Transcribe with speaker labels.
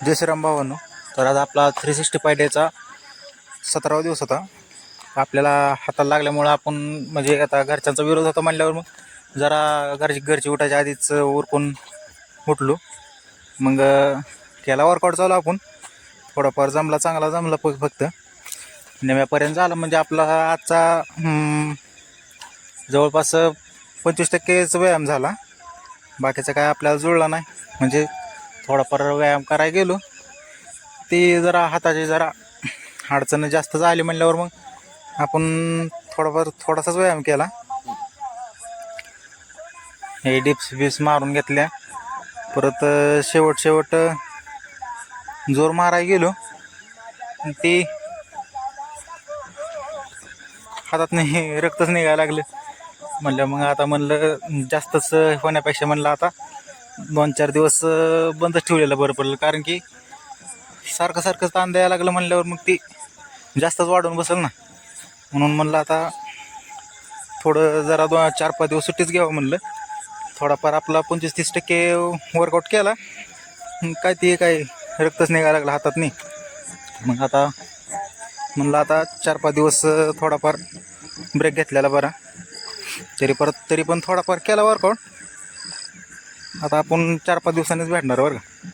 Speaker 1: जय श्रीराम भावांनो. तर आज आपला 365 डेचा 17वा दिवस होता. आपल्याला हाताला लागल्यामुळं आपण म्हणजे आता घरच्यांचा विरोध होता म्हणल्यावर मग जरा घरची उठायच्या आधीच उरकून उठलो. मग केला वर्कआउट चालू आपण. थोडाफार चांगला जमला फक्त नेम्यापर्यंत झालं. म्हणजे आपला आजचा जवळपास 25%च व्यायाम झाला. बाकीचं काय आपल्याला जुळला नाही. म्हणजे थोडाफार व्यायाम करायला गेलो, ती जरा हाताची जरा अडचण जास्त झाली म्हणल्यावर मग आपण थोडासाच व्यायाम केला. हे डिप्स मारून घेतल्या. परत शेवट जोर मारायला गेलो, ती हातात नाही रक्तच निघायला लागलं. म्हणलं जास्तच होण्यापेक्षा म्हणलं आता 2-4 दिवस बंदच ठेवलेलं बरं पडलं. कारण की सारखं ताण द्यायला लागलं म्हणल्यावर मग ती जास्तच वाढून बसेल ना. म्हणून म्हणलं आता थोडं जरा 4-5 दिवस सुट्टीच घ्यावं म्हणलं. थोडाफार आपला 25-30% वर्कआउट केला. काय रक्तच निघायला लागलं हातात नाही. मग आता म्हणलं आता 4-5 दिवस थोडाफार ब्रेक घेतलेला बरा. तरी पण थोडाफार केला वर्कआउट. आता आपण 4-5 दिवसांनीच भेटणार बरं का.